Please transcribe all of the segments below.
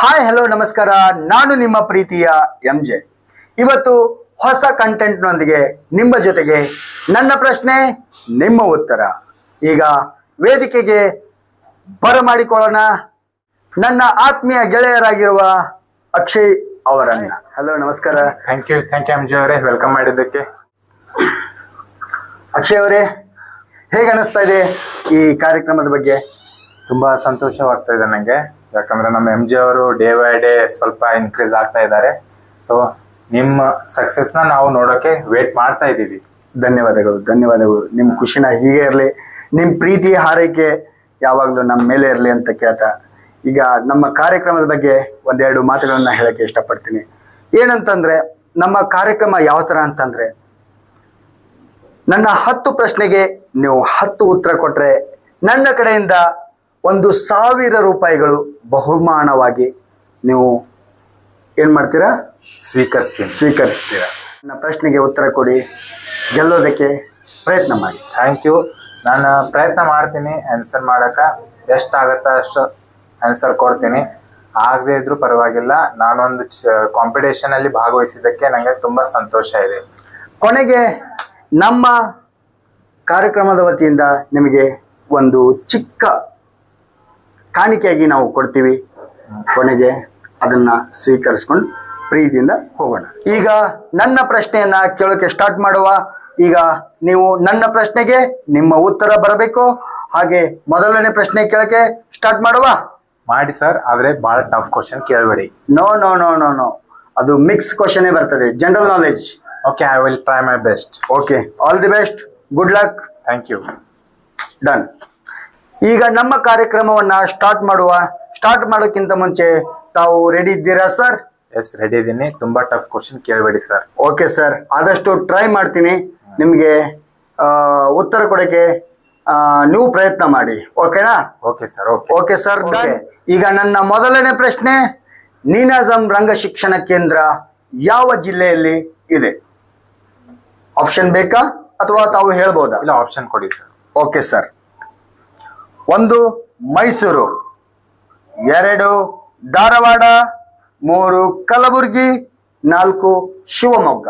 Hi hello ನಮಸ್ಕಾರ, ನಾನು ನಿಮ್ಮ ಪ್ರೀತಿಯ MJ. ಇವತ್ತು ಹೊಸ ಕಂಟೆಂಟ್ ನೊಂದಿಗೆ ನಿಮ್ಮ ಜೊತೆಗೆ ನನ್ನ ಪ್ರಶ್ನೆ ನಿಮ್ಮ ಉತ್ತರ. ಈಗ ವೇದಿಕೆಗೆ ಬರಮಾಡಿಕೊಳ್ಳೋಣ ನನ್ನ ಆತ್ಮೀಯ ಗೆಳೆಯರಾಗಿರುವ ಅಕ್ಷಯ್ ಅವರನ್ನ. ಹಲೋ ನಮಸ್ಕಾರ. ಥ್ಯಾಂಕ್ ಯು MJ ಅವರೇ, ವೆಲ್ಕಮ್ ಮಾಡಿದ್ದಕ್ಕೆ. ಅಕ್ಷಯ್ ಅವರೇ, ಹೇಗೆ ಅನಿಸ್ತಾ ಇದೆ ಈ ಕಾರ್ಯಕ್ರಮದ ಬಗ್ಗೆ? ತುಂಬಾ ಸಂತೋಷವಾಗ್ತಾ ಇದೆ ನನಗೆ, ಯಾಕಂದ್ರೆ ನಮ್ಮ MJ ಅವರು ಡೇ ಬೈ ಡೇ ಸ್ವಲ್ಪ ಇನ್ಕ್ರೀಸ್ ಆಗ್ತಾ ಇದ್ದಾರೆ. ಸೊ ನಿಮ್ಮ ಸಕ್ಸಸ್ ನ ನಾವು ನೋಡೋಕೆ ವೇಟ್ ಮಾಡ್ತಾ ಇದ್ದೀವಿ. ಧನ್ಯವಾದಗಳು. ನಿಮ್ ಖುಷಿನ ಹೀಗೆ ಇರಲಿ, ನಿಮ್ ಪ್ರೀತಿ ಹಾರೈಕೆ ಯಾವಾಗ್ಲೂ ನಮ್ಮ ಮೇಲೆ ಇರಲಿ ಅಂತ ಕೇಳ್ತಾ, ಈಗ ನಮ್ಮ ಕಾರ್ಯಕ್ರಮದ ಬಗ್ಗೆ ಒಂದೆರಡು ಮಾತುಗಳನ್ನ ಹೇಳಕ್ಕೆ ಇಷ್ಟಪಡ್ತೀನಿ. ಏನಂತಂದ್ರೆ, ನಮ್ಮ ಕಾರ್ಯಕ್ರಮ ಯಾವ ತರ ಅಂತಂದ್ರೆ, ನನ್ನ 10 ಪ್ರಶ್ನೆಗೆ ನೀವು 10 ಉತ್ತರ ಕೊಟ್ರೆ ನನ್ನ ಕಡೆಯಿಂದ 1,000 ರೂಪಾಯಿಗಳು ಬಹುಮಾನವಾಗಿ ನೀವು ಏನ್ ಮಾಡ್ತೀರಾ? ಸ್ವೀಕರಿಸ್ತೀರಾ. ನನ್ನ ಪ್ರಶ್ನೆಗೆ ಉತ್ತರ ಕೊಡಿ, ಗೆಲ್ಲೋದಕ್ಕೆ ಪ್ರಯತ್ನ ಮಾಡಿ. Thank you. ನಾನು ಪ್ರಯತ್ನ ಮಾಡ್ತೀನಿ ಆನ್ಸರ್ ಮಾಡಕ, ಎಷ್ಟಾಗತ್ತ ಅಷ್ಟು ಆನ್ಸರ್ ಕೊಡ್ತೀನಿ. ಆಗದೆ ಇದ್ರೂ ಪರವಾಗಿಲ್ಲ, ನಾನೊಂದು ಕಾಂಪಿಟೇಷನ್ ಅಲ್ಲಿ ಭಾಗವಹಿಸಿದ್ದಕ್ಕೆ ನನಗೆ ತುಂಬಾ ಸಂತೋಷ ಇದೆ. ಕೊನೆಗೆ ನಮ್ಮ ಕಾರ್ಯಕ್ರಮದ ವತಿಯಿಂದ ನಿಮಗೆ ಒಂದು ಚಿಕ್ಕ ಕಾಣಿಕೆಯಾಗಿ ನಾವು ಕೊಡ್ತೀವಿ. ಕೊನೆಗೆ ಅದನ್ನ ಸ್ವೀಕರಿಸ್ಕೊಂಡು ಪ್ರೀತಿಯಿಂದ ಹೋಗೋಣ. ಈಗ ನನ್ನ ಪ್ರಶ್ನೆಯನ್ನ ಕೇಳೋಕೆ ಸ್ಟಾರ್ಟ್ ಮಾಡುವ. ಈಗ ನೀವು ನನ್ನ ಪ್ರಶ್ನೆಗೆ ನಿಮ್ಮ ಉತ್ತರ ಬರಬೇಕು. ಹಾಗೆ ಮೊದಲನೇ ಪ್ರಶ್ನೆ ಕೇಳಕ್ಕೆ ಸ್ಟಾರ್ಟ್ ಮಾಡುವ. ಮಾಡಿ ಸರ್, ಆದ್ರೆ ಬಹಳ ಟಫ್ ಕ್ವಶನ್ ಕೇಳಬೇಡಿ. No no no no no ಅದು ಮಿಕ್ಸ್ ಕ್ವಶನ್ ಬರ್ತದೆ, general knowledge. Okay, I will try my best. Okay, all the best, good luck. Thank you. Done. ಈಗ ನಮ್ಮ ಕಾರ್ಯಕ್ರಮವನ್ನ ಸ್ಟಾರ್ಟ್ ಮಾಡುವ. ಸ್ಟಾರ್ಟ್ ಮಾಡೋಕ್ಕಿಂತ ಮುಂಚೆ ತಾವು ರೆಡಿ ಇದ್ದೀರಾ ಸರ್? ಎಸ್, ರೆಡಿ ಇದ್ದೀನಿ. ತುಂಬಾ ಟಫ್ ಕ್ವಶನ್ ಕೇಳಬೇಡಿ ಸರ್. ಓಕೆ ಸರ್, ಆದಷ್ಟು ಟ್ರೈ ಮಾಡ್ತೀನಿ ನಿಮಗೆ ಉತ್ತರ ಕೊಡಕ್ಕೆ. ನೀವು ಪ್ರಯತ್ನ ಮಾಡಿ, ಓಕೆನಾ? Okay sir. Okay sir. ಈಗ ನನ್ನ ಮೊದಲನೇ ಪ್ರಶ್ನೆ, ನೀನಾಜಂ ರಂಗ ಶಿಕ್ಷಣ ಕೇಂದ್ರ ಯಾವ ಜಿಲ್ಲೆಯಲ್ಲಿ ಇದೆ? ಆಪ್ಷನ್ ಬೇಕಾ ಅಥವಾ ತಾವು ಹೇಳ್ಬೋದಾ? ಇಲ್ಲ, ಆಪ್ಷನ್ ಕೊಡಿ sir. Okay sir. 1 Mysuru, 2 Dharwad, 3 Kalaburagi, 4 Shivamogga.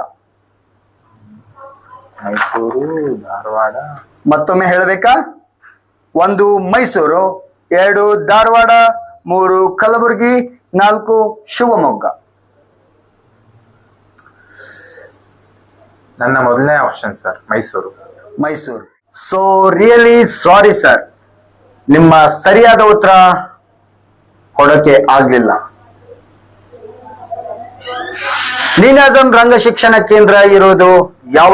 Mysuru, Dharwad. ಮತ್ತೊಮ್ಮೆ ಹೇಳಬೇಕಾ? 1 ಮೈಸೂರು, 2 ಧಾರವಾಡ, 3 ಕಲಬುರಗಿ, 4 ಶಿವಮೊಗ್ಗ. ನನ್ನ ಮೊದಲನೇ option sir, Mysuru. So really sorry sir, ನಿಮ್ಮ ಸರಿಯಾದ ಉತ್ತರ ಕೊಡಕ್ಕೆ ಆಗ್ಲಿಲ್ಲ. ನೀನಾಜಂ ರಂಗ ಶಿಕ್ಷಣ ಕೇಂದ್ರ ಇರೋದು ಯಾವ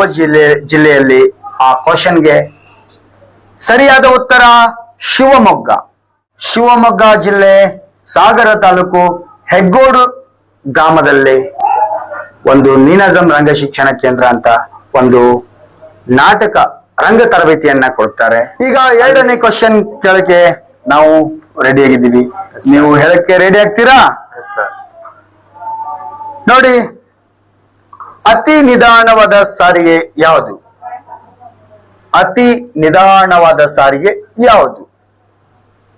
ಜಿಲ್ಲೆಯಲ್ಲಿ? ಆ ಕ್ವಶನ್ಗೆ ಸರಿಯಾದ ಉತ್ತರ ಶಿವಮೊಗ್ಗ ಜಿಲ್ಲೆ, ಸಾಗರ ತಾಲೂಕು, ಹೆಗ್ಗೋಡು ಗ್ರಾಮದಲ್ಲಿ ಒಂದು ನೀನಾಜಂ ರಂಗ ಶಿಕ್ಷಣ ಕೇಂದ್ರ ಅಂತ ಒಂದು ನಾಟಕ ರಂಗ ತರಬೇತಿಯನ್ನ ಕೊಡ್ತಾರೆ. ಈಗ ಎರಡನೇ ಕ್ವಶನ್ ಕೇಳಕ್ಕೆ ನಾವು ರೆಡಿ ಆಗಿದ್ದೀವಿ. ನೀವು ಹೇಳಕ್ಕೆ ರೆಡಿ ಆಗ್ತೀರಾ? ನೋಡಿ, ಅತಿ ನಿಧಾನವಾದ ಸಾರಿಗೆ ಯಾವುದು?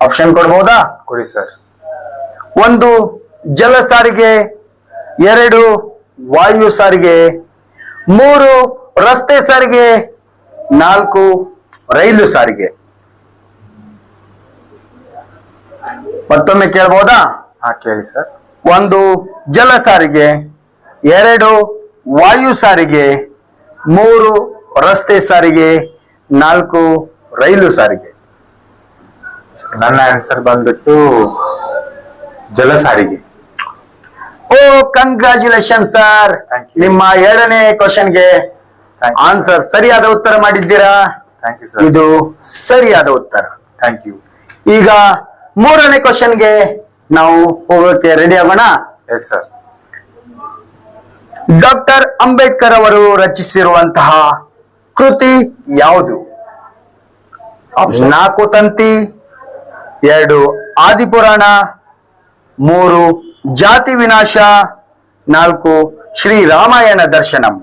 ಆಪ್ಷನ್ ಕೊಡ್ಬೋದಾ? ಕೊಡಿ ಸರ್. 1 ಜಲ ಸಾರಿಗೆ, 2 ವಾಯು ಸಾರಿಗೆ, 3 ರಸ್ತೆ ಸಾರಿಗೆ, 4 ರೈಲು ಸಾರಿಗೆ. ಮತ್ತೊಮ್ಮೆ ಕೇಳಬಹುದಾ? ಹಾ, ಕೇಳಿ ಸರ್. 1 ಜಲ ಸಾರಿಗೆ, 2 ವಾಯು ಸಾರಿಗೆ, 3 ರಸ್ತೆ ಸಾರಿಗೆ, 4 ರೈಲು ಸಾರಿಗೆ. ನನ್ನ ಆನ್ಸರ್ ಬಂದ್ಬಿಟ್ಟು ಜಲ ಸಾರಿಗೆ. ಓ, ಕಂಗ್ರಾಚುಲೇಷನ್ ಸರ್. ನಿಮ್ಮ ಎರಡನೇ ಕ್ವಶನ್ಗೆ ಆನ್ಸರ್ ಸರಿಯಾದ ಉತ್ತರ ಮಾಡಿದ್ದೀರಾ. Thank you sir. ಇದು ಸರಿಯಾದ ಉತ್ತರ. Thank you. ಈಗ ಮೂರನೇ ಕ್ವಶನ್ಗೆ ನಾವು ಹೋಗೋಕೆ ರೆಡಿ ಆಗೋಣ. Yes sir. ಡಾಕ್ಟರ್ ಅಂಬೇಡ್ಕರ್ ಅವರು ರಚಿಸಿರುವಂತಹ ಕೃತಿ ಯಾವುದು? 4 ತಂತಿ, 2 ಆದಿಪುರಾಣ, 3 ಜಾತಿ ವಿನಾಶ, 4 ಶ್ರೀ ರಾಮಾಯಣ ದರ್ಶನಂ.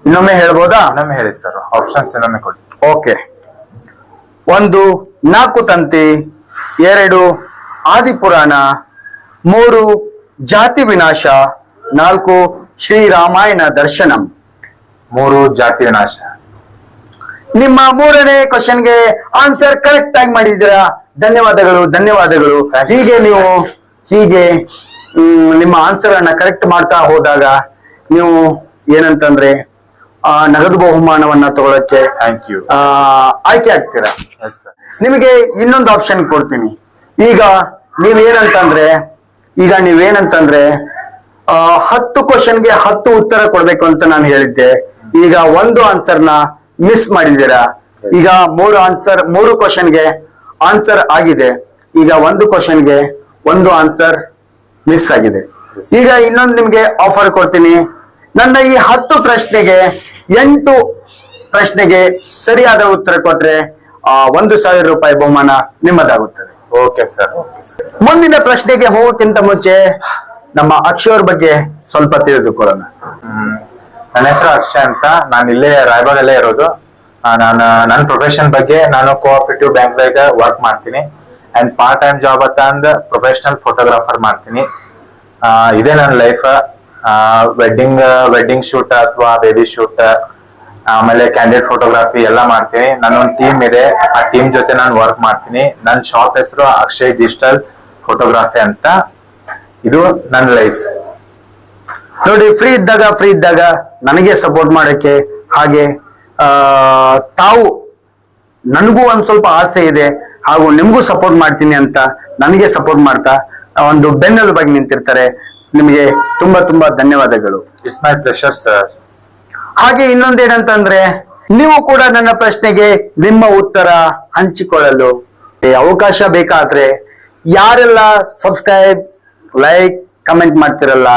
ಇನ್ನೊಮ್ಮೆ ಹೇಳ್ಬೋದಾ? ಇನ್ನೊಮ್ಮೆ ಹೇಳಿ ಸರ್, ಆಪ್ಷನ್ಸ್ ಇನ್ನೊಮ್ಮೆ ಕೊಡಿ. ಓಕೆ. 1 4 ತಂತಿ, 2 ಆದಿಪುರಾಣ, 3 ಜಾತಿ ವಿನಾಶ, 4 ಶ್ರೀರಾಮಾಯಣ ದರ್ಶನಂ. 3 ಜಾತಿ ವಿನಾಶ. ನಿಮ್ಮ 3ನೇ ಕ್ವಶನ್ಗೆ ಆನ್ಸರ್ ಕರೆಕ್ಟ್ ಆಗಿ ಮಾಡಿದ್ದೀರಾ. ಧನ್ಯವಾದಗಳು, ಧನ್ಯವಾದಗಳು. ಹೀಗೆ ನಿಮ್ಮ ಆನ್ಸರ್ ಅನ್ನ ಕರೆಕ್ಟ್ ಮಾಡ್ತಾ ಹೋದಾಗ ನೀವು ಏನಂತಂದ್ರೆ ನಗದು ಬಹುಮಾನವನ್ನ ತಗೊಳಕ್ಕೆ ಥ್ಯಾಂಕ್ ಯು. ಆಯ್ಕೆ ಆಗ್ತೀರಾ. Yes sir. ನಿಮಗೆ ಇನ್ನೊಂದು ಆಪ್ಷನ್ ಕೊಡ್ತೀನಿ. ಈಗ ನೀವೇನಂತಂದ್ರೆ 10 ಕ್ವಶನ್ಗೆ 10 ಉತ್ತರ ಕೊಡ್ಬೇಕು ಅಂತ ನಾನು ಹೇಳಿದ್ದೆ. ಈಗ ಒಂದು ಆನ್ಸರ್ನ ಮಿಸ್ ಮಾಡಿದ್ದೀರಾ. ಈಗ 3 ಕ್ವಶನ್ಗೆ ಆನ್ಸರ್ ಆಗಿದೆ. ಈಗ 1 ಕ್ವಶನ್ಗೆ 1 ಆನ್ಸರ್ ಮಿಸ್ ಆಗಿದೆ. ಈಗ ಇನ್ನೊಂದು ನಿಮ್ಗೆ ಆಫರ್ ಕೊಡ್ತೀನಿ. ನನ್ನ ಈ 10 ಪ್ರಶ್ನೆಗೆ 8 ಪ್ರಶ್ನೆಗೆ ಸರಿಯಾದ ಉತ್ತರ ಕೊಟ್ರೆ 1,000 ರೂಪಾಯಿ ಬಹುಮಾನ ನಿಮ್ಮದಾಗುತ್ತದೆ. Okay sir, okay sir. ಮುಂದಿನ ಪ್ರಶ್ನೆಗೆ ಹೋಗೋಕ್ಕಿಂತ ಮುಂಚೆ ನಮ್ಮ ಅಕ್ಷಯ್ ಅವ್ರ ಬಗ್ಗೆ ಸ್ವಲ್ಪ ತಿಳಿದುಕೊಳ್ಳೋಣ. ನನ್ನ ಹೆಸರು ಅಕ್ಷಯ್ ಅಂತ. ನಾನು ಇಲ್ಲೇ ರಾಯಬಾಗಲ್ಲೇ ಇರೋದು. ನನ್ನ ಪ್ರೊಫೆಷನ್ ಬಗ್ಗೆ ನಾನು ಕೋಆಪರೇಟಿವ್ ಬ್ಯಾಂಕ್ ದಾಗ ವರ್ಕ್ ಮಾಡ್ತೀನಿ. ಅಂಡ್ ಪಾರ್ಟ್ ಟೈಮ್ ಜಾಬ್ ಅಂತ ಅಂದ್ ಪ್ರೊಫೆಷನಲ್ ಫೋಟೋಗ್ರಾಫರ್ ಮಾಡ್ತೀನಿ. ಇದೇ ನನ್ನ ಲೈಫ್. ವೆಡ್ಡಿಂಗ್ ಶೂಟ್ ಅಥವಾ ಬೇಬಿ ಶೂಟ್, ಆಮೇಲೆ ಕ್ಯಾಂಡಿಡೇಟ್ ಫೋಟೋಗ್ರಫಿ ಎಲ್ಲ ಮಾಡ್ತೀನಿ. ನನ್ನೊಂದು ಟೀಮ್ ಇದೆ, ಆ ಟೀಮ್ ಜೊತೆ ನಾನು ವರ್ಕ್ ಮಾಡ್ತೀನಿ. ನನ್ನ ಶಾಪ್ ಹೆಸರು ಅಕ್ಷಯ್ ಡಿಜಿಟಲ್ ಫೋಟೋಗ್ರಫಿ ಅಂತ. ಇದು ನನ್ನ ಲೈಫ್. ನೋಡಿ, ಫ್ರೀ ಇದ್ದಾಗ ನನಗೆ ಸಪೋರ್ಟ್ ಮಾಡಕ್ಕೆ, ಹಾಗೆ ತಾವು ನನಗೂ ಒಂದ್ ಸ್ವಲ್ಪ ಆಸೆ ಇದೆ ಹಾಗೂ ನಿಮ್ಗೂ ಸಪೋರ್ಟ್ ಮಾಡ್ತೀನಿ ಅಂತ ನನಗೆ ಸಪೋರ್ಟ್ ಮಾಡ್ತಾ ಒಂದು ಬೆನ್ನೆಲುಬಾಗಿ ನಿಂತಿರ್ತಾರೆ. ನಿಮಗೆ ತುಂಬಾ ತುಂಬಾ ಧನ್ಯವಾದಗಳು. It's my pleasure sir. ಹಾಗೆ ಇನ್ನೊಂದೇನಂತಂದ್ರೆ, ನೀವು ಕೂಡ ನನ್ನ ಪ್ರಶ್ನೆಗೆ ನಿಮ್ಮ ಉತ್ತರ ಹಂಚಿಕೊಳ್ಳಲು ಅವಕಾಶ ಬೇಕಾದ್ರೆ ಯಾರೆಲ್ಲ ಸಬ್ಸ್ಕ್ರೈಬ್, ಲೈಕ್, ಕಮೆಂಟ್ ಮಾಡ್ತಿರಲ್ಲ,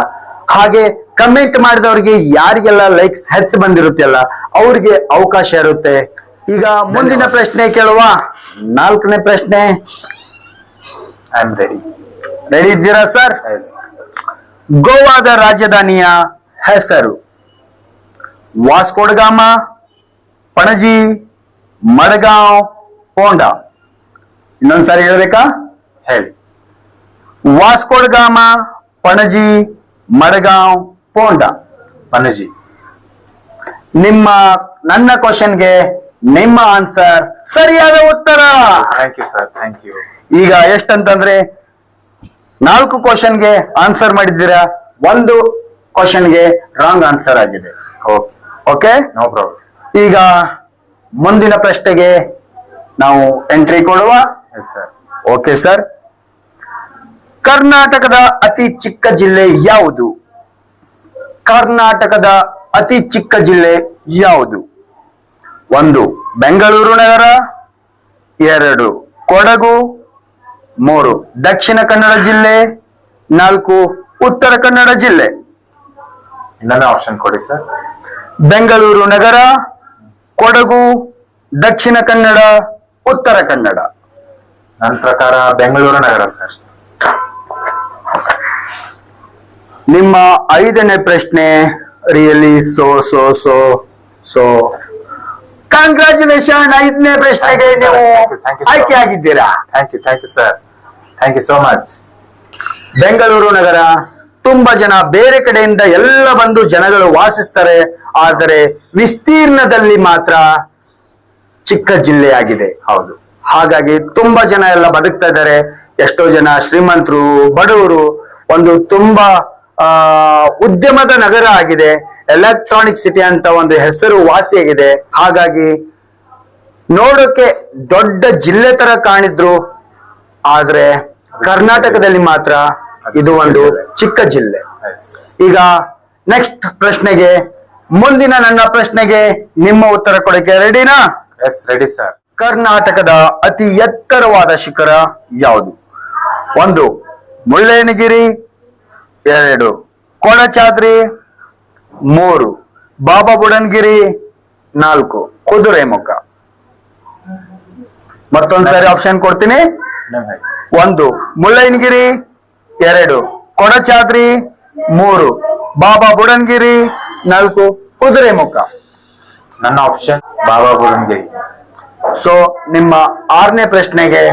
ಹಾಗೆ ಕಮೆಂಟ್ ಮಾಡಿದವ್ರಿಗೆ ಯಾರಿಗೆಲ್ಲ ಲೈಕ್ಸ್ ಹೆಚ್ಚು ಬಂದಿರುತ್ತಲ್ಲ ಅವ್ರಿಗೆ ಅವಕಾಶ ಇರುತ್ತೆ. ಈಗ ಮುಂದಿನ ಪ್ರಶ್ನೆ ಕೇಳುವ. 4ನೇ ಪ್ರಶ್ನೆ. I am ready. ರೆಡಿ ಇದ್ದೀರಾ ಸರ್? ಗೋವಾದ ರಾಜಧಾನಿಯ ಹೆಸರು? ವಾಸ್ಕೋ ಡ ಗಾಮ, ಪಣಜಿ, ಮಡಗಾಂವ್, ಪೋಂಡಾ. ಇನ್ನೊಂದ್ಸಾರಿ ಹೇಳ್ಬೇಕಾ? ಹೇಳಿ. ವಾಸ್ಕೋ ಡ ಗಾಮ, ಪಣಜಿ, ಮಡಗಾಂವ್, ಪೋಂಡಾ. ಪಣಜಿ. ನನ್ನ ಕ್ವಶನ್ಗೆ ನಿಮ್ಮ ಆನ್ಸರ್ ಸರಿಯಾದ ಉತ್ತರ. Thank you sir, thank you. ಈಗ ಎಷ್ಟಂತಂದ್ರೆ 4 ಕ್ವಶನ್ಗೆ ಆನ್ಸರ್ ಮಾಡಿದ್ದೀರಾ, 1 ಕ್ವಶನ್ಗೆ ರಾಂಗ್ ಆನ್ಸರ್ ಆಗಿದೆ. Okay, no problem. ಈಗ ಮುಂದಿನ ಪ್ರಶ್ನೆಗೆ ನಾವು ಎಂಟ್ರಿ ಕೊಡುವ. Yes sir. Okay sir. ಕರ್ನಾಟಕದ ಅತಿ ಚಿಕ್ಕ ಜಿಲ್ಲೆ ಯಾವುದು? ಕರ್ನಾಟಕದ ಅತಿ ಚಿಕ್ಕ ಜಿಲ್ಲೆ ಯಾವುದು? 1 ಬೆಂಗಳೂರು ನಗರ, 2 ಕೊಡಗು, 3 ದಕ್ಷಿಣ ಕನ್ನಡ ಜಿಲ್ಲೆ, 4 ಉತ್ತರ ಕನ್ನಡ ಜಿಲ್ಲೆ. ಇನ್ನೊಂದು ಆಪ್ಷನ್ ಕೊಡಿ ಸರ್. ಬೆಂಗಳೂರು ನಗರ, ಕೊಡಗು, ದಕ್ಷಿಣ ಕನ್ನಡ, ಉತ್ತರ ಕನ್ನಡ. ನನ್ನ ಪ್ರಕಾರ ಬೆಂಗಳೂರು ನಗರ ಸರ್. ನಿಮ್ಮ 5ನೇ ಪ್ರಶ್ನೆ ರಿಯಲಿ ಸೋ ಕಂಗ್ರಾಚುಲೇಷನ್. 5ನೇ ಪ್ರಶ್ನೆಗೆ ನೀವು ಆಯ್ಕೆ ಆಗಿದ್ದೀರಾ. Thank you sir. Thank you so much. Bengaluru ನಗರ ತುಂಬಾ ಜನ ಬೇರೆ ಕಡೆಯಿಂದ ಎಲ್ಲ ಬಂದು ಜನಗಳು ವಾಸಿಸ್ತಾರೆ, ಆದರೆ ವಿಸ್ತೀರ್ಣದಲ್ಲಿ ಮಾತ್ರ ಚಿಕ್ಕ ಜಿಲ್ಲೆಯಾಗಿದೆ. ಹೌದು. ಹಾಗಾಗಿ ತುಂಬಾ ಜನ ಎಲ್ಲ ಬದುಕ್ತಾ ಇದ್ದಾರೆ. ಎಷ್ಟೋ ಜನ ಶ್ರೀಮಂತರು, ಬಡವರು. ಒಂದು ತುಂಬಾ ಉದ್ಯಮದ ನಗರ ಆಗಿದೆ. ಎಲೆಕ್ಟ್ರಾನಿಕ್ ಸಿಟಿ ಅಂತ ಒಂದು ಹೆಸರು ವಾಸಿಯಾಗಿದೆ. ಹಾಗಾಗಿ ನೋಡೋಕೆ ದೊಡ್ಡ ಜಿಲ್ಲೆ ತರ ಕಾಣಿದ್ರು, ಆದ್ರೆ ಕರ್ನಾಟಕದಲ್ಲಿ ಮಾತ್ರ ಇದು ಒಂದು ಚಿಕ್ಕ ಜಿಲ್ಲೆ. ಈಗ ನೆಕ್ಸ್ಟ್ ಪ್ರಶ್ನೆಗೆ, ಮುಂದಿನ ನನ್ನ ಪ್ರಶ್ನೆಗೆ ನಿಮ್ಮ ಉತ್ತರ ಕೊಡಕ್ಕೆ ರೆಡಿನಾ? Yes, ready sir. ಕರ್ನಾಟಕದ ಅತಿ ಎತ್ತರವಾದ ಶಿಖರ ಯಾವುದು? 1 ಮುಳ್ಳಯ್ಯನಗಿರಿ, 2 ಕೊಡಚಾದ್ರಿ, 3 ಬಾಬಾ ಬುಡನ್ಗಿರಿ, 4 ಕುದುರೆಮುಖ. ಮತ್ತೊಂದ್ಸರಿ ಆಪ್ಷನ್ ಕೊಡ್ತೀನಿ. 1 ಮುಳ್ಳಯ್ಯನಗಿರಿ, 2 ಕೊಡಚಾದ್ರಿ, 3 ಬಾಬಾ ಬುಡನ್ಗಿರಿ, 4 ಕುದುರೆಮುಖ. ನನ್ನ ಆಪ್ಷನ್ ಬಾಬಾ ಬುಡನ್ಗಿರಿ. ಸೊ ನಿಮ್ಮ 6ನೇ ಪ್ರಶ್ನೆಗೆ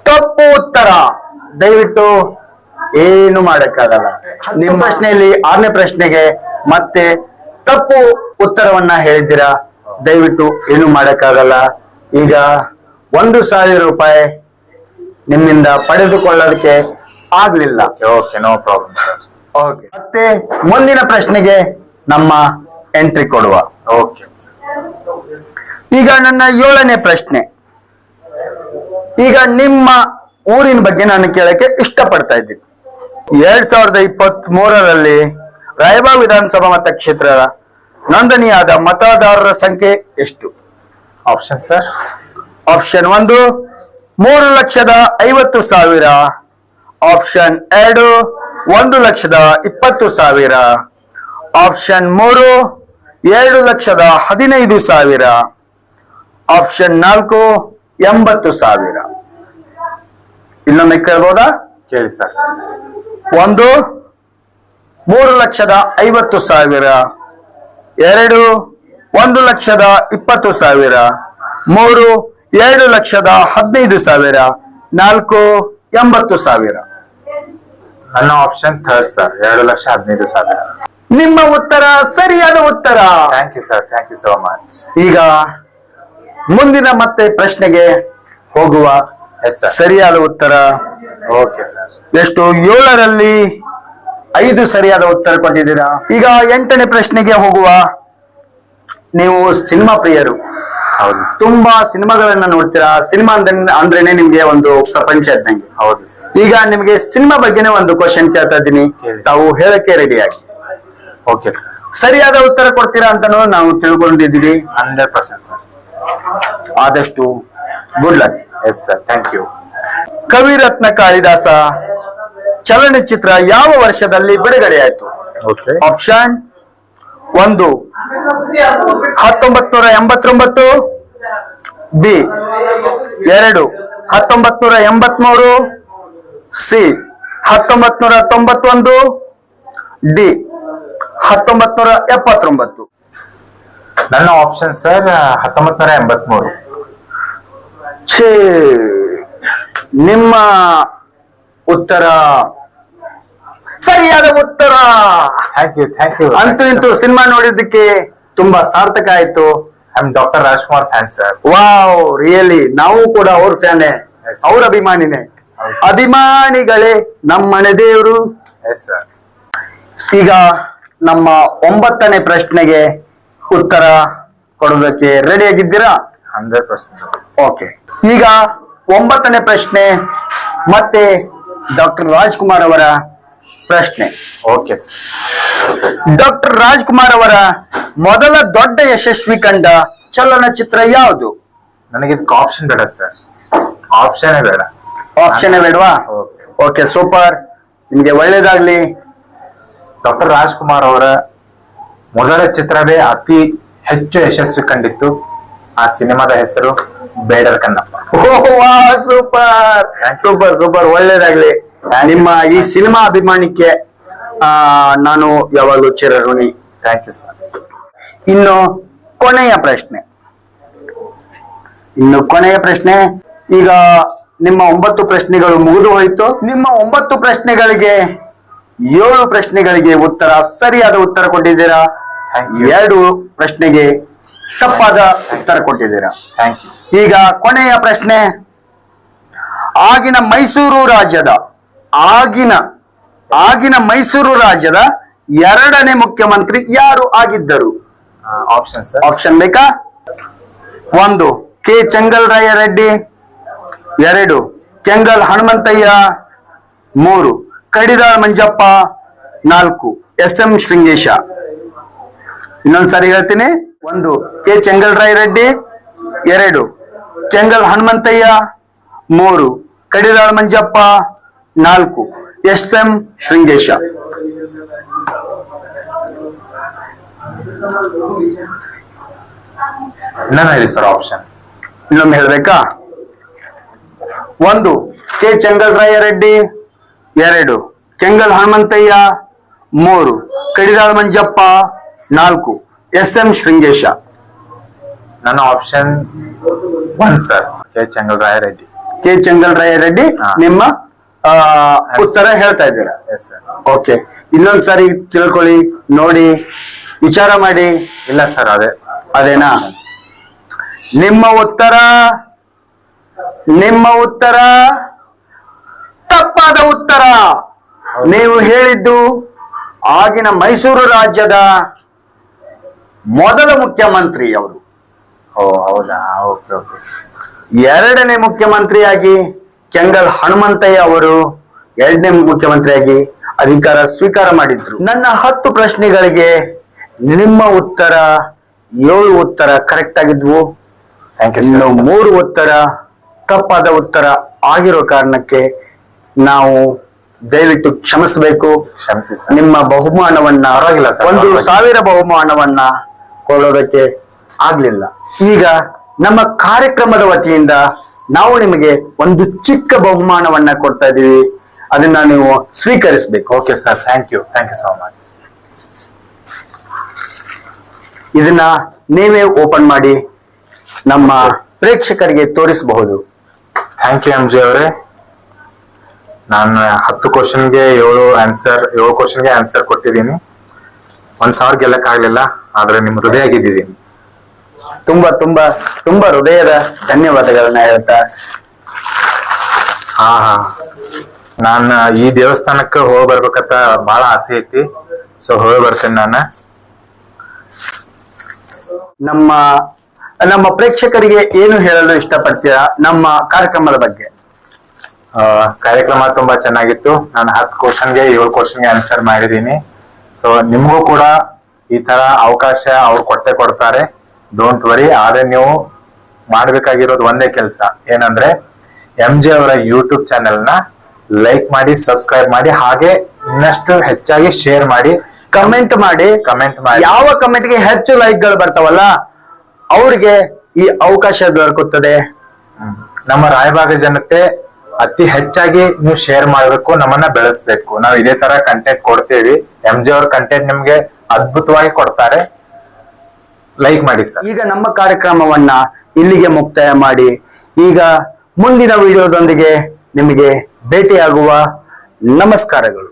ತಪ್ಪು ಉತ್ತರ. ದಯವಿಟ್ಟು ಏನು ಮಾಡಕ್ಕಾಗಲ್ಲ. ನಿಮ್ಮ ಪ್ರಶ್ನೆಯಲ್ಲಿ 6ನೇ ಪ್ರಶ್ನೆಗೆ ಮತ್ತೆ ತಪ್ಪು ಉತ್ತರವನ್ನ ಹೇಳಿದ್ದೀರಾ. ದಯವಿಟ್ಟು ಏನು ಮಾಡಕ್ಕಾಗಲ್ಲ. ಈಗ 1,000 ರೂಪಾಯಿ ನಿಮ್ಮಿಂದ ಪಡೆದುಕೊಳ್ಳೋದಕ್ಕೆ ಆಗ್ಲಿಲ್ಲ. Okay, no problem sir. Okay, ಮತ್ತೆ ಮುಂದಿನ ಪ್ರಶ್ನೆಗೆ ನಮ್ಮ ಎಂಟ್ರಿ ಕೊಡುವ. Okay sir. ಈಗ ನನ್ನ 7ನೇ ಪ್ರಶ್ನೆ. ಈಗ ನಿಮ್ಮ ಊರಿನ ಬಗ್ಗೆ ನಾನು ಕೇಳಕ್ಕೆ ಇಷ್ಟಪಡ್ತಾ ಇದ್ದೀನಿ. 2023ರಲ್ಲಿ ರಾಯಬಾಗ್ ವಿಧಾನಸಭಾ ಮತಕ್ಷೇತ್ರದ ನೋಂದಣಿಯಾದ ಮತದಾರರ ಸಂಖ್ಯೆ ಎಷ್ಟು? Option sir. Option 1 3,50,000. Option 2 1,20,000. Option 3 7,15,000. Option 4 80,000. ಇನ್ನೊಮ್ಮೆ ಕೇಳ್ಬೋದಾ? ಕೇಳಿ ಸರ್. 1 3,50,000. 2 1,20,000. 3 7,15,000. 4 80,000. ನನ್ನ ಆಪ್ಷನ್ ಥರ್ಡ್ ಸರ್, 2,15,000. ನಿಮ್ಮ ಉತ್ತರ ಸರಿಯಾದ ಉತ್ತರ. Thank you sir, thank you so much. ಈಗ ಮುಂದಿನ ಮತ್ತೆ ಪ್ರಶ್ನೆಗೆ ಹೋಗುವ. Yes sir. ಸರಿಯಾದ ಉತ್ತರ ಓಕೆ ಸರ್. ಎಷ್ಟು? 7ರಲ್ಲಿ 5 ಸರಿಯಾದ ಉತ್ತರ ಕೊಟ್ಟಿದ್ದೀರಾ. ಈಗ 8ನೇ ಪ್ರಶ್ನೆಗೆ ಹೋಗುವ. ನೀವು ಸಿನಿಮಾ ಪ್ರಿಯರು, ಹೌದು ಸರ್. ತುಂಬಾ ಸಿನಿಮಾಗಳನ್ನ ನೋಡ್ತೀರಾ. ಸಿನಿಮಾ ಅಂದ್ರೇನೆ ನಿಮ್ಗೆ ಒಂದು ಪ್ರಪಂಚ ಇದ್ದಂಗೆ. ಹೌದು ಸರ್. ಈಗ ನಿಮ್ಗೆ ಸಿನಿಮಾ ಬಗ್ಗೆನೇ ಒಂದು ಕ್ವಶನ್ ಕೇಳ್ತಾ ಇದ್ದೀನಿ. ಕೇಳಿ. ತಾವು ಹೇಳಕ್ಕೆ ರೆಡಿ ಆಗಿ. Okay sir. ಸರಿಯಾದ ಉತ್ತರ ಕೊಡ್ತೀರಾ ಅಂತಾನು ನಾವು ತಿಳ್ಕೊಂಡಿದ್ದೀವಿ. 100% ಸರ್. ಆದಷ್ಟು good luck. Yes sir, thank you. Kaviratna Kalidasa ಚಲನಚಿತ್ರ ಯಾವ ವರ್ಷದಲ್ಲಿ ಬಿಡುಗಡೆಯಾಯಿತು? Okay. Option 1 1989. B 2 1983. C 1991. D 1979. ನನ್ನ ಆಪ್ಷನ್ ಸರ್ 1983. ಛೇ, ನಿಮ್ಮ ಉತ್ತರ ಸರಿಯಾದ ಉತ್ತರ. Thank you, thank you. ಅಂತೂ ಇಂತೂ ಸಿನಿಮಾ ನೋಡಿದ್ದಕ್ಕೆ ತುಂಬಾ ಸಾರ್ಥಕ ಆಯ್ತು. I am doctor Rajkumar fan sir. Wow, really ನಾವು ಕೂಡ ಅವ್ರ ಫ್ಯಾನೇ, ಅವ್ರ ಅಭಿಮಾನಿನೇ. ಅಭಿಮಾನಿಗಳೇ ನಮ್ಮನೆ ದೇವರು. Yes sir. ಈಗ ನಮ್ಮ 9ನೇ ಪ್ರಶ್ನೆಗೆ ಉತ್ತರ ಕೊಡೋದಕ್ಕೆ ರೆಡಿ ಆಗಿದ್ದೀರಾ? 100%. ಓಕೆ. ಈಗ 9ನೇ ಪ್ರಶ್ನೆ ಮತ್ತೆ ಡಾಕ್ಟರ್ ರಾಜ್ಕುಮಾರ್ ಅವರ ಪ್ರಶ್ನೆ. Okay sir. ಡಾಕ್ಟರ್ ರಾಜ್ಕುಮಾರ್ ಅವರ ಮೊದಲ ದೊಡ್ಡ ಯಶಸ್ವಿ ಕಂಡ ಚಲನಚಿತ್ರ ಯಾವುದು? ನನಗೆ ಆಪ್ಷನ್ ಬೇಡ ಸರ್, ಆಪ್ಷನ್ ಬೇಡ. ಆಪ್ಷನ್ ಬೇಡವಾ? Okay, super. ನಿಮ್ಗೆ ಒಳ್ಳೇದಾಗ್ಲಿ. ಡಾಕ್ಟರ್ ರಾಜ್ಕುಮಾರ್ ಅವರ ಮೊದಲ ಚಿತ್ರವೇ ಅತಿ ಹೆಚ್ಚು ಯಶಸ್ವಿ ಕಂಡಿತ್ತು. ಆ ಸಿನಿಮಾದ ಹೆಸರು ಬೇಡರ್ ಕಣ್ಣಪ್ಪ. ಸೂಪರ್ ಸೂಪರ್ ಸೂಪರ್, ಒಳ್ಳೇದಾಗ್ಲಿ. ನಿಮ್ಮ ಈ ಸಿನಿಮಾ ಅಭಿಮಾನಕ್ಕೆ ನಾನು ಯಾವಾಗಲೂ ಚಿರಋಣಿ. Thank you sir. ಇನ್ನು ಕೊನೆಯ ಪ್ರಶ್ನೆ. ಈಗ ನಿಮ್ಮ 9 ಪ್ರಶ್ನೆಗಳು ಮುಗಿದು ಹೋಯ್ತು. ನಿಮ್ಮ 9 ಪ್ರಶ್ನೆಗಳಿಗೆ 7 ಪ್ರಶ್ನೆಗಳಿಗೆ ಸರಿಯಾದ ಉತ್ತರ ಕೊಟ್ಟಿದ್ದೀರಾ. 2 ಪ್ರಶ್ನೆಗೆ ತಪ್ಪಾದ ಉತ್ತರ ಕೊಟ್ಟಿದ್ದೀರಾ. Thank you. ಈಗ ಕೊನೆಯ ಪ್ರಶ್ನೆ. ಆಗಿನ ಮೈಸೂರು ರಾಜ್ಯದ 2ನೇ ಮುಖ್ಯಮಂತ್ರಿ ಯಾರು ಆಗಿದ್ದರು? Option sir. ಆಪ್ಷನ್ ಬೇಕಾ? 1 ಕೆ ಚೆಂಗಲ್ರಾಯ ರೆಡ್ಡಿ. 2 ಕೆಂಗಲ್ ಹನುಮಂತಯ್ಯ. 3 ಕಡಿದಾಳ ಮಂಜಪ್ಪ. 4 ಎಸ್.ಎಂ. ಶೃಂಗೇಶ. ಇನ್ನೊಂದ್ಸಾರಿ ಹೇಳ್ತೀನಿ. 1 ಕೆ ಚೆಂಗಲ್ರಾಯ ರೆಡ್ಡಿ. 2 ಕೆಂಗಲ್ ಹನುಮಂತಯ್ಯ. 3 ಕಡಿದಾಳ ಮಂಜಪ್ಪ. 4 ಎಸ್.ಎಂ. ಶೃಂಗೇಶ. ಇನ್ನೊಮ್ಮೆ ಹೇಳಿ ಸರ್ ಆಪ್ಷನ್. ಇನ್ನೊಮ್ಮೆ ಹೇಳ್ಬೇಕಾ? 1 ಕೆ ಚೆಂಗಲ್ರಾಯ ರೆಡ್ಡಿ. 2 ಕೆಂಗಲ್ ಹನುಮಂತಯ್ಯ. 3 ಕಡಿದಾಳ ಮಂಜಪ್ಪ. 4 ಎಸ್.ಎಂ. ಶೃಂಗೇಶ. ನನ್ನ option 1 sir, K Chengalraya Reddy. K Chengalraya Reddy ನಿಮ್ಮ ಉತ್ತರ ಹೇಳ್ತಾ ಇದ್ದೀರಾ. S sir. ಓಕೆ, ಇನ್ನೊಂದ್ಸಾರಿ ತಿಳ್ಕೊಳ್ಳಿ, ನೋಡಿ, ವಿಚಾರ ಮಾಡಿ. ಇಲ್ಲ ಸರ್, ಅದೇನಾ? ನಿಮ್ಮ ಉತ್ತರ ತಪ್ಪಾದ ಉತ್ತರ. ನೀವು ಹೇಳಿದ್ದು ಆಗಿನ ಮೈಸೂರು ರಾಜ್ಯದ ಮೊದಲ ಮುಖ್ಯಮಂತ್ರಿ ಅವರು. ಓ ಹೌದಾ, ಓಕೆ ಓಕೆ. ಎರಡನೇ ಮುಖ್ಯಮಂತ್ರಿಯಾಗಿ ಕೆಂಗಲ್ ಹನುಮಂತಯ್ಯ ಅವರು ಎರಡನೇ ಮುಖ್ಯಮಂತ್ರಿಯಾಗಿ ಅಧಿಕಾರ ಸ್ವೀಕಾರ ಮಾಡಿದ್ರು. ನನ್ನ 10 ಪ್ರಶ್ನೆಗಳಿಗೆ ನಿಮ್ಮ ಉತ್ತರ 7 ಉತ್ತರ ಕರೆಕ್ಟ್ ಆಗಿದ್ವು. ಇನ್ನು 3 ಉತ್ತರ ತಪ್ಪಾದ ಉತ್ತರ ಆಗಿರೋ ಕಾರಣಕ್ಕೆ ನಾವು ದಯವಿಟ್ಟು ಕ್ಷಮಿಸಬೇಕು. ಕ್ಷಮಿಸಿ ಸರ್. ನಿಮ್ಮ ಬಹುಮಾನವನ್ನ 1,000 ಬಹುಮಾನವನ್ನ ಕೊಡೋದಕ್ಕೆ ಆಗ್ಲಿಲ್ಲ. ಈಗ ನಮ್ಮ ಕಾರ್ಯಕ್ರಮದ ವತಿಯಿಂದ ನಾವು ನಿಮಗೆ ಒಂದು ಚಿಕ್ಕ ಬಹುಮಾನವನ್ನ ಕೊಡ್ತಾ ಇದೀವಿ, ಅದನ್ನ ನೀವು ಸ್ವೀಕರಿಸಬೇಕು. Okay sir, thank you so much. ಇದನ್ನ ನೀವೇ ಓಪನ್ ಮಾಡಿ ನಮ್ಮ ಪ್ರೇಕ್ಷಕರಿಗೆ ತೋರಿಸಬಹುದು. ಥ್ಯಾಂಕ್ ಯು MJ ಅವರೇ. ನಾನು 10 ಕ್ವಶನ್ಗೆ 7 ಕ್ವಶನ್ಗೆ ಆನ್ಸರ್ ಕೊಟ್ಟಿದ್ದೀನಿ. 1,000 ಗೆಲ್ಲಕ್ಕಾಗ್ಲಿಲ್ಲ, ಆದ್ರೆ ನಿಮ್ ಹೃದಯ ಗೆದ್ದಿದ್ದೀನಿ. ತುಂಬಾ ತುಂಬಾ ತುಂಬಾ ಹೃದಯದ ಧನ್ಯವಾದಗಳನ್ನ ಹೇಳ್ತಾ ನಾನು ಈ ದೇವಸ್ಥಾನಕ್ಕೆ ಹೋಗಿ ಬರ್ಬೇಕಂತ ಬಹಳ ಆಸೆ ಐತಿ. ಸೊ ಹೋಗಿ ಬರ್ತೇನೆ ನಾನು. ನಮ್ಮ ಪ್ರೇಕ್ಷಕರಿಗೆ ಏನು ಹೇಳಲು ಇಷ್ಟಪಡ್ತೀರಾ ನಮ್ಮ ಕಾರ್ಯಕ್ರಮದ ಬಗ್ಗೆ? ಕಾರ್ಯಕ್ರಮ ತುಂಬಾ ಚೆನ್ನಾಗಿತ್ತು. ನಾನು 10 ಕ್ವಶನ್ಗೆ 7 ಕ್ವಶನ್ಗೆ ಆನ್ಸರ್ ಮಾಡಿದ್ದೀನಿ. ಸೊ ನಿಮ್ಗೂ ಕೂಡ ಈ ತರ ಅವಕಾಶ ಅವ್ರು ಕೊಡ್ತಾರೆ. Don't worry. ಆದ್ರೆ ನೀವು ಮಾಡ್ಬೇಕಾಗಿರೋದು ಒಂದೇ ಕೆಲಸ, ಏನಂದ್ರೆ MJ ಅವರ ಯೂಟ್ಯೂಬ್ ಚಾನೆಲ್ ನ ಲೈಕ್ ಮಾಡಿ, ಸಬ್ಸ್ಕ್ರೈಬ್ ಮಾಡಿ, ಹಾಗೆ ಇನ್ನಷ್ಟು ಹೆಚ್ಚಾಗಿ ಶೇರ್ ಮಾಡಿ, ಕಮೆಂಟ್ ಮಾಡಿ. ಯಾವ ಕಮೆಂಟ್ಗೆ ಹೆಚ್ಚು ಲೈಕ್ಗಳು ಬರ್ತಾವಲ್ಲ ಅವ್ರಿಗೆ ಈ ಅವಕಾಶ ದೊರಕುತ್ತದೆ. ನಮ್ಮ ರಾಯಬಾಗ ಜನತೆ ಅತಿ ಹೆಚ್ಚಾಗಿ ನೀವು ಶೇರ್ ಮಾಡ್ಬೇಕು, ನಮ್ಮನ್ನ ಬೆಳೆಸ್ಬೇಕು. ನಾವು ಇದೇ ತರ ಕಂಟೆಂಟ್ ಕೊಡ್ತೇವಿ. MJ ಅವ್ರ ಕಂಟೆಂಟ್ ನಿಮ್ಗೆ ಅದ್ಭುತವಾಗಿ ಕೊಡ್ತಾರೆ. ಲೈಕ್ ಮಾಡಿ ಸರ್. ಈಗ ನಮ್ಮ ಕಾರ್ಯಕ್ರಮವನ್ನ ಇಲ್ಲಿಗೆ ಮುಕ್ತಾಯ ಮಾಡಿ, ಈಗ ಮುಂದಿನ ವಿಡಿಯೋದೊಂದಿಗೆ ನಿಮಗೆ ಭೇಟಿಯಾಗುವ. ನಮಸ್ಕಾರಗಳು.